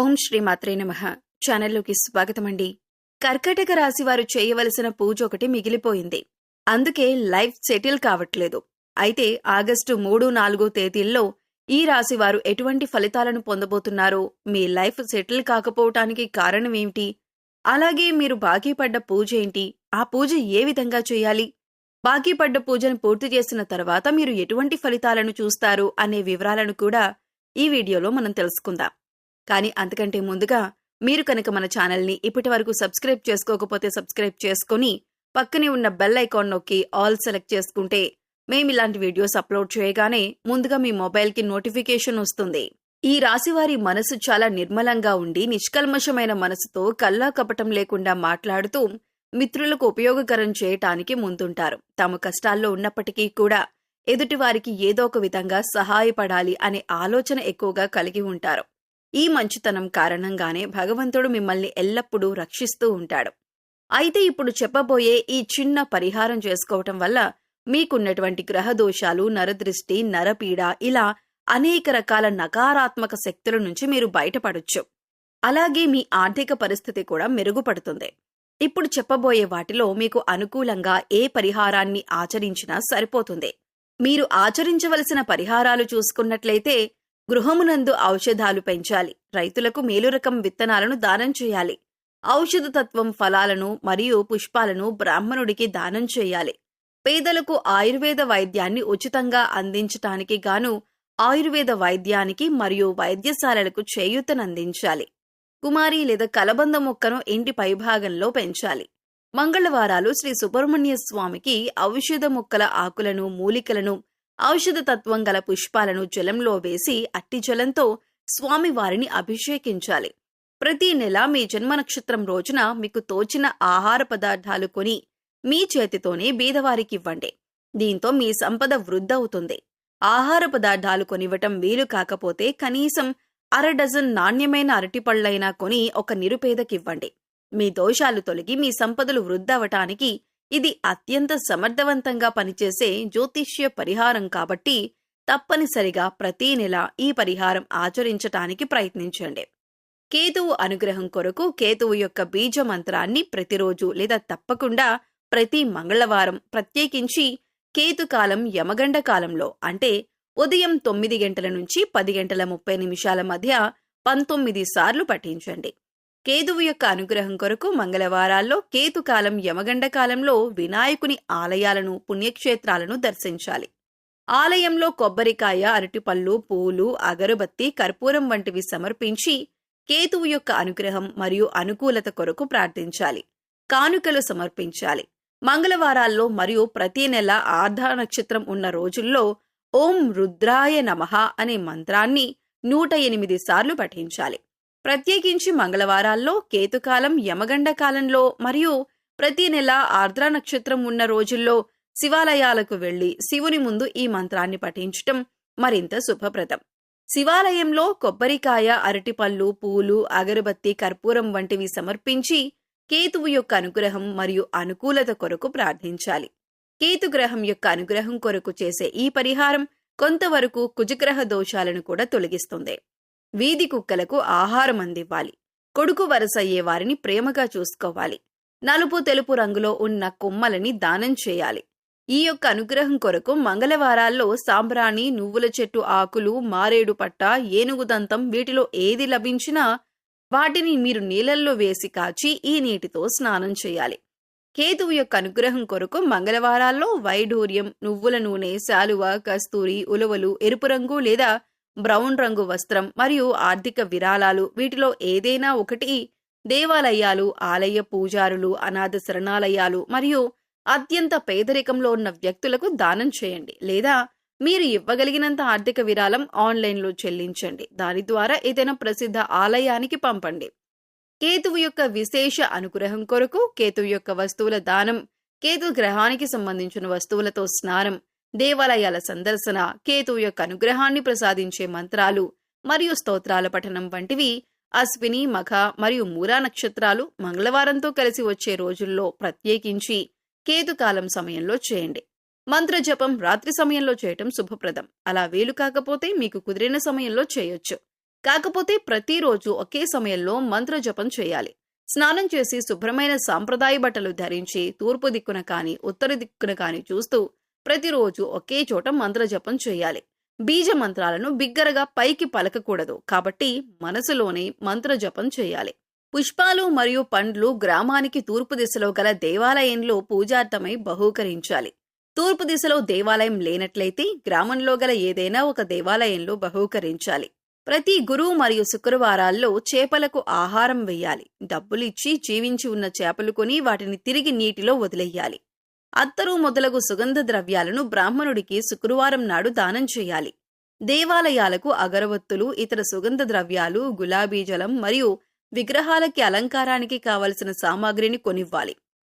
ఓం శ్రీ మాత్రే నమః. ఛానల్లోకి స్వాగతమండి. కర్కాటక రాశి వారు చేయవలసిన పూజ ఒకటి మిగిలిపోయింది. అందుకే లైఫ్ సెటిల్ కావట్లేదు. అయితే ఆగస్టు 3-4 తేదీల్లో ఈ రాశి వారు ఎటువంటి ఫలితాలను పొందబోతున్నారో, మీ లైఫ్ సెటిల్ కాకపోవటానికి కారణం ఏమిటి, అలాగే మీరు బాకీ పడ్డ పూజ ఏంటి, ఆ పూజ ఏ విధంగా చేయాలి, బాకీ పడ్డ పూజను పూర్తి చేసిన తర్వాత మీరు ఎటువంటి ఫలితాలను చూస్తారు అనే వివరాలను కూడా ఈ వీడియోలో మనం తెలుసుకుందాం. కానీ అంతకంటే ముందుగా మీరు కనుక మన ఛానల్ని ఇప్పటివరకు సబ్స్క్రైబ్ చేసుకోకపోతే సబ్స్క్రైబ్ చేసుకుని పక్కనే ఉన్న బెల్ ఐకాన్ నొక్కి ఆల్ సెలెక్ట్ చేసుకుంటే మేమిలాంటి వీడియోస్ అప్లోడ్ చేయగానే ముందుగా మీ మొబైల్కి నోటిఫికేషన్ వస్తుంది. ఈ రాశివారి మనసు చాలా నిర్మలంగా ఉండి నిష్కల్మషమైన మనసుతో కల్లా కపటం లేకుండా మాట్లాడుతూ మిత్రులకు ఉపయోగకరం చేయటానికి ముందుంటారు. తాము కష్టాల్లో ఉన్నప్పటికీ కూడా ఎదుటివారికి ఏదో ఒక విధంగా సహాయపడాలి అనే ఆలోచన ఎక్కువగా కలిగి ఉంటారు. ఈ మంచితనం కారణంగానే భగవంతుడు మిమ్మల్ని ఎల్లప్పుడూ రక్షిస్తూ ఉంటాడు. అయితే ఇప్పుడు చెప్పబోయే ఈ చిన్న పరిహారం చేసుకోవటం వల్ల మీకున్నటువంటి గ్రహదోషాలు, నరదృష్టి, నరపీడ ఇలా అనేక రకాల నకారాత్మక శక్తుల నుంచి మీరు బయటపడొచ్చు. అలాగే మీ ఆర్థిక పరిస్థితి కూడా మెరుగుపడుతుంది. ఇప్పుడు చెప్పబోయే వాటిలో మీకు అనుకూలంగా ఏ పరిహారాన్ని ఆచరించినా సరిపోతుంది. మీరు ఆచరించవలసిన పరిహారాలు చూసుకున్నట్లయితే గృహమునందు ఔషధాలు పెంచాలి, రైతులకు మేలురకం విత్తనాలను దానం చేయాలి, ఔషధ తత్వం ఫలాలను మరియు పుష్పాలను బ్రాహ్మణుడికి దానం చేయాలి, పేదలకు ఆయుర్వేద వైద్యాన్ని ఉచితంగా అందించటానికి గాను ఆయుర్వేద వైద్యానికి మరియు వైద్యశాలలకు చేయూతనందించాలి, కుమారి లేదా కలబంద మొక్కను ఇంటి పైభాగంలో పెంచాలి. మంగళవారాలు శ్రీ సుబ్రహ్మణ్య స్వామికి ఔషధ మొక్కల ఆకులను, మూలికలను, ఔషధ తత్వం గల పుష్పాలను జలంలో వేసి అట్టి జలంతో స్వామివారిని అభిషేకించాలి. ప్రతి నెల మీ జన్మ నక్షత్రం రోజున మీకు తోచిన ఆహార పదార్థాలు కొని మీ చేతితోనే బీదవారికివ్వండి. దీంతో మీ సంపద వృద్ధవుతుంది. ఆహార పదార్థాలు కొనివ్వటం వీలు కాకపోతే కనీసం 1/2 డజన్ నాణ్యమైన అరటిపళ్లైనా కొని ఒక నిరుపేదకివ్వండి. మీ దోషాలు తొలగి మీ సంపదలు వృద్ధవటానికి ఇది అత్యంత సమర్థవంతంగా పనిచేసే జ్యోతిష్య పరిహారం కాబట్టి తప్పనిసరిగా ప్రతి నెల ఈ పరిహారం ఆచరించటానికి ప్రయత్నించండి. కేతువు అనుగ్రహం కొరకు కేతువు యొక్క బీజ మంత్రాన్ని ప్రతిరోజు లేదా తప్పకుండా ప్రతి మంగళవారం, ప్రత్యేకించి కేతుకాలం యమగండ కాలంలో అంటే ఉదయం 9 గంటల నుంచి 10:30 మధ్య 19 సార్లు పఠించండి. కేతువు యొక్క అనుగ్రహం కొరకు మంగళవారాల్లో, కేతుకాలం యమగండ కాలంలో వినాయకుని ఆలయాలను, పుణ్యక్షేత్రాలను దర్శించాలి. ఆలయంలో కొబ్బరికాయ, అరటిపళ్ళు, పూలు, అగరబత్తి, కర్పూరం వంటివి సమర్పించి కేతువు యొక్క అనుగ్రహం మరియు అనుకూలత కొరకు ప్రార్థించాలి. కానుకలు సమర్పించాలి. మంగళవారాల్లో మరియు ప్రతి నెల ఆర్ధ నక్షత్రం ఉన్న రోజుల్లో ఓం రుద్రాయ నమః అనే మంత్రాన్ని 108 సార్లు పఠించాలి. ప్రత్యేకించి మంగళవారాల్లో, కేతుకాలం యమగండ కాలంలో మరియు ప్రతి నెల ఆర్ద్ర నక్షత్రం ఉన్న రోజుల్లో శివాలయాలకు వెళ్లి శివుని ముందు ఈ మంత్రాన్ని పఠించటం మరింత శుభప్రదం. శివాలయంలో కొబ్బరికాయ, అరటిపళ్ళు, పూలు, అగరబత్తి, కర్పూరం వంటివి సమర్పించి కేతువు యొక్క అనుగ్రహం మరియు అనుకూలత కొరకు ప్రార్థించాలి. కేతుగ్రహం యొక్క అనుగ్రహం కొరకు చేసే ఈ పరిహారం కొంతవరకు కుజగ్రహ దోషాలను కూడా తొలగిస్తుంది. వీధి కుక్కలకు ఆహారం అందివ్వాలి. కొడుకు వరసయ్యే వారిని ప్రేమగా చూసుకోవాలి. నలుపు, తెలుపు రంగులో ఉన్న కొమ్మలని దానం చేయాలి. ఈ యొక్క అనుగ్రహం కొరకు మంగళవారాల్లో సాంబ్రాణి, నువ్వుల చెట్టు ఆకులు, మారేడు పట్ట, ఏనుగు దంతం వీటిలో ఏది లభించినా వాటిని మీరు నీళ్ళల్లో వేసి కాచి ఈ నీటితో స్నానం చేయాలి. కేతువు యొక్క అనుగ్రహం కొరకు మంగళవారాల్లో వైఢూర్యం, నువ్వుల నూనె, శాలువ, కస్తూరి, ఉలవలు, ఎరుపు రంగు లేదా బ్రౌన్ రంగు వస్త్రం మరియు ఆర్థిక విరాళాలు వీటిలో ఏదైనా ఒకటి దేవాలయాలు, ఆలయ పూజారులు, అనాథ శరణాలయాలు మరియు అత్యంత పేదరికంలో ఉన్న వ్యక్తులకు దానం చేయండి. లేదా మీరు ఇవ్వగలిగినంత ఆర్థిక విరాళం ఆన్లైన్లో చెల్లించండి. దాని ద్వారా ఏదైనా ప్రసిద్ధ ఆలయానికి పంపండి. కేతువు యొక్క విశేష అనుగ్రహం కొరకు కేతువు యొక్క వస్తువుల దానం, కేతు గ్రహానికి సంబంధించిన వస్తువులతో స్నానం, దేవాలయాల సందర్శన, కేతువు యొక్క అనుగ్రహాన్ని ప్రసాదించే మంత్రాలు మరియు స్తోత్రాల పఠనం వంటివి అశ్విని, మఖ మరియు మూలా నక్షత్రాలు మంగళవారంతో కలిసి వచ్చే రోజుల్లో ప్రత్యేకించి కేతుకాలం సమయంలో చేయండి. మంత్రజపం రాత్రి సమయంలో చేయటం శుభప్రదం. అలా వీలు కాకపోతే మీకు కుదిరిన సమయంలో చేయొచ్చు. కాకపోతే ప్రతిరోజు ఒకే సమయంలో మంత్ర జపం చేయాలి. స్నానం చేసి శుభ్రమైన సాంప్రదాయ బట్టలు ధరించి తూర్పు దిక్కున కాని ఉత్తర దిక్కున కాని చూస్తూ ప్రతిరోజు ఒకే చోట మంత్ర జపం చేయాలి. బీజ మంత్రాలను బిగ్గరగా పైకి పలకకూడదు కాబట్టి మనసులోనే మంత్ర జపం చేయాలి. పుష్పాలు మరియు పండ్లు గ్రామానికి తూర్పు దిశలో గల దేవాలయంలో పూజార్థమై బహూకరించాలి. తూర్పు దిశలో దేవాలయం లేనట్లయితే గ్రామంలో గల ఏదైనా ఒక దేవాలయంలో బహూకరించాలి. ప్రతి గురు మరియు శుక్రవారాల్లో చేపలకు ఆహారం వెయ్యాలి. డబ్బులిచ్చి జీవించి ఉన్న చేపలు కొని వాటిని తిరిగి నీటిలో వదిలేయాలి. అత్తరు మొదలగు సుగంధ ద్రవ్యాలను బ్రాహ్మణుడికి శుక్రవారం నాడు దానం చేయాలి. దేవాలయాలకు అగరవత్తులు, ఇతర సుగంధ ద్రవ్యాలు, గులాబీ జలం మరియు విగ్రహాలకి అలంకారానికి కావలసిన సామాగ్రిని కొనివ్వాలి.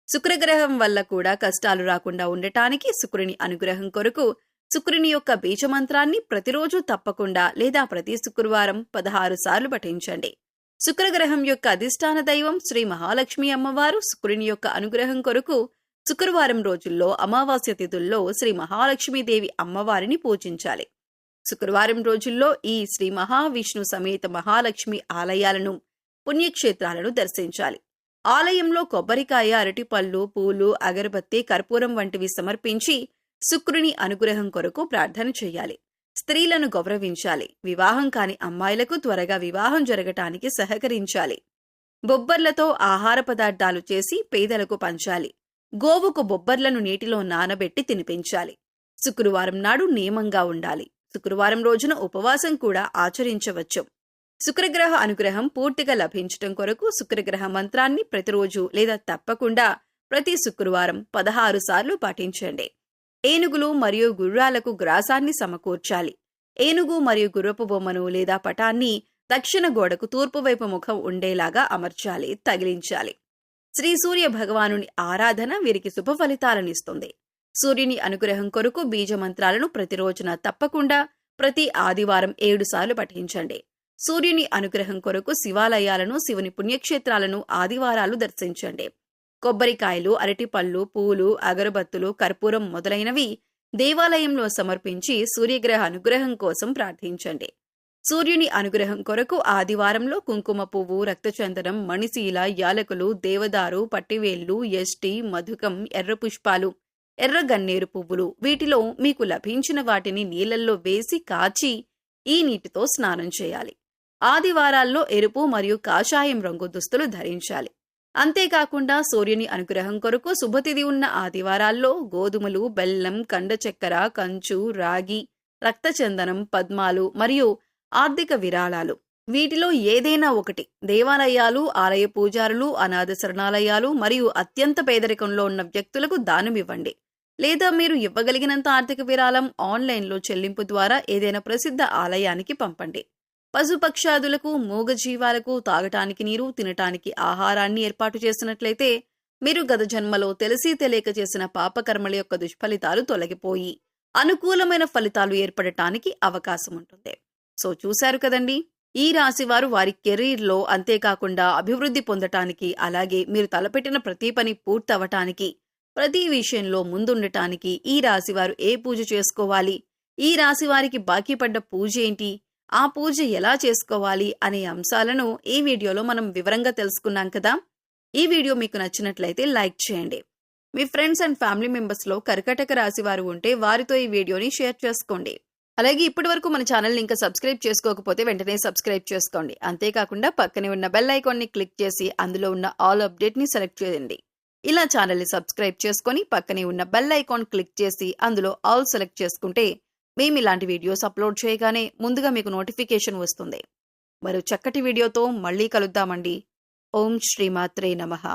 శుక్రగ్రహం వల్ల కూడా కష్టాలు రాకుండా ఉండటానికి శుక్రుని అనుగ్రహం కొరకు శుక్రుని యొక్క బీజమంత్రాన్ని ప్రతిరోజు తప్పకుండా లేదా ప్రతి శుక్రవారం 16 సార్లు పఠించండి. శుక్రగ్రహం యొక్క అధిష్టాన దైవం శ్రీ మహాలక్ష్మి అమ్మవారు. శుక్రుని యొక్క అనుగ్రహం కొరకు శుక్రవారం రోజుల్లో అమావాస్య తిథుల్లో శ్రీ మహాలక్ష్మీదేవి అమ్మవారిని పూజించాలి. శుక్రవారం రోజుల్లో ఈ శ్రీ మహావిష్ణు సమేత మహాలక్ష్మి ఆలయాలను, పుణ్యక్షేత్రాలను దర్శించాలి. ఆలయంలో కొబ్బరికాయ, అరటిపళ్ళు, పూలు, అగరబత్తి, కర్పూరం వంటివి సమర్పించి శుక్రుని అనుగ్రహం కొరకు ప్రార్థన చేయాలి. స్త్రీలను గౌరవించాలి. వివాహం కాని అమ్మాయిలకు త్వరగా వివాహం జరగటానికి సహకరించాలి. బొబ్బర్లతో ఆహార పదార్థాలు చేసి పేదలకు పంచాలి. గోవుకు బొబ్బర్లను నీటిలో నానబెట్టి తినిపించాలి. శుక్రవారం నాడు నియమంగా ఉండాలి. శుక్రవారం రోజున ఉపవాసం కూడా ఆచరించవచ్చు. శుక్రగ్రహ అనుగ్రహం పూర్తిగా లభించటం కొరకు శుక్రగ్రహ మంత్రాన్ని ప్రతిరోజు లేదా తప్పకుండా ప్రతి శుక్రవారం 16 సార్లు పాటించండి. ఏనుగులు మరియు గుర్రాలకు గ్రాసాన్ని సమకూర్చాలి. ఏనుగు మరియు గుర్రపు బొమ్మను లేదా పటాన్ని దక్షిణ గోడకు తూర్పు వైపు ముఖం ఉండేలాగా అమర్చాలి, తగిలించాలి. శ్రీ సూర్య భగవానుని ఆరాధన వీరికి శుభ ఫలితాలనిస్తుంది. సూర్యుని అనుగ్రహం కొరకు బీజ మంత్రాలను ప్రతిరోజున తప్పకుండా ప్రతి ఆదివారం 7 సార్లు పఠించండి. సూర్యుని అనుగ్రహం కొరకు శివాలయాలను, శివుని పుణ్యక్షేత్రాలను ఆదివారాలు దర్శించండి. కొబ్బరికాయలు, అరటిపళ్ళు, పూలు, అగరబత్తులు, కర్పూరం మొదలైనవి దేవాలయంలో సమర్పించి సూర్యగ్రహ అనుగ్రహం కోసం ప్రార్థించండి. సూర్యుని అనుగ్రహం కొరకు ఆదివారంలో కుంకుమ పువ్వు, రక్తచందనం, మణిశీల, యాలకులు, దేవదారు, పట్టివేళ్లు, యష్టి, మధుకం, ఎర్ర పుష్పాలు, ఎర్ర గన్నేరు పువ్వులు వీటిలో మీకు లభించిన వాటిని నీళ్లల్లో వేసి కాచి ఈ నీటితో స్నానం చేయాలి. ఆదివారాల్లో ఎరుపు మరియు కాషాయం రంగు దుస్తులు ధరించాలి. అంతేకాకుండా సూర్యుని అనుగ్రహం కొరకు శుభతిథి ఉన్న ఆదివారాల్లో గోధుమలు, బెల్లం, కండ చక్కెర, కంచు, రాగి, రక్తచందనం, పద్మాలు మరియు ఆర్థిక విరాళాలు వీటిలో ఏదైనా ఒకటి దేవాలయాలు, ఆలయ పూజారులు, అనాథ శరణాలయాలు మరియు అత్యంత పేదరికంలో ఉన్న వ్యక్తులకు దానమివ్వండి. లేదా మీరు ఇవ్వగలిగినంత ఆర్థిక విరాళం ఆన్లైన్లో చెల్లింపు ద్వారా ఏదైనా ప్రసిద్ధ ఆలయానికి పంపండి. పశుపక్షాదులకు, మూగజీవాలకు తాగటానికి నీరు, తినటానికి ఆహారాన్ని ఏర్పాటు చేసినట్లయితే మీరు గత జన్మలో తెలిసి తెలియక చేసిన పాపకర్మల యొక్క దుష్ఫలితాలు తొలగిపోయి అనుకూలమైన ఫలితాలు ఏర్పడటానికి అవకాశం ఉంటుంది. సో చూశారు కదండి, ఈ రాశివారు వారి కెరీర్లో అంతేకాకుండా అభివృద్ధి పొందటానికి, అలాగే మీరు తలపెట్టిన ప్రతి పని పూర్తవటానికి, ప్రతి విషయంలో ముందుండటానికి ఈ రాశివారు ఏ పూజ చేసుకోవాలి, ఈ రాశివారికి బాకీ పడ్డ పూజ ఏంటి, ఆ పూజ ఎలా చేసుకోవాలి అనే అంశాలను ఈ వీడియోలో మనం వివరంగా తెలుసుకున్నాం కదా. ఈ వీడియో మీకు నచ్చినట్లయితే లైక్ చేయండి. మీ ఫ్రెండ్స్ అండ్ ఫ్యామిలీ మెంబర్స్లో కర్కాటక రాశి వారు ఉంటే వారితో ఈ వీడియోని షేర్ చేసుకోండి. అలాగే ఇప్పటి వరకు మన ఛానల్ని ఇంకా సబ్స్క్రైబ్ చేసుకోకపోతే వెంటనే సబ్స్క్రైబ్ చేసుకోండి. అంతేకాకుండా పక్కనే ఉన్న బెల్ ఐకాన్ని క్లిక్ చేసి అందులో ఉన్న ఆల్ అప్డేట్ని సెలెక్ట్ చేయండి. ఇలా ఛానల్ని సబ్స్క్రైబ్ చేసుకొని పక్కనే ఉన్న బెల్ ఐకాన్ క్లిక్ చేసి అందులో ఆల్ సెలెక్ట్ చేసుకుంటే మేము ఇలాంటి వీడియోస్ అప్లోడ్ చేయగానే ముందుగా మీకు నోటిఫికేషన్ వస్తుంది. మరో చక్కటి వీడియోతో మళ్ళీ కలుద్దామండి. ఓం శ్రీమాత్రే నమః.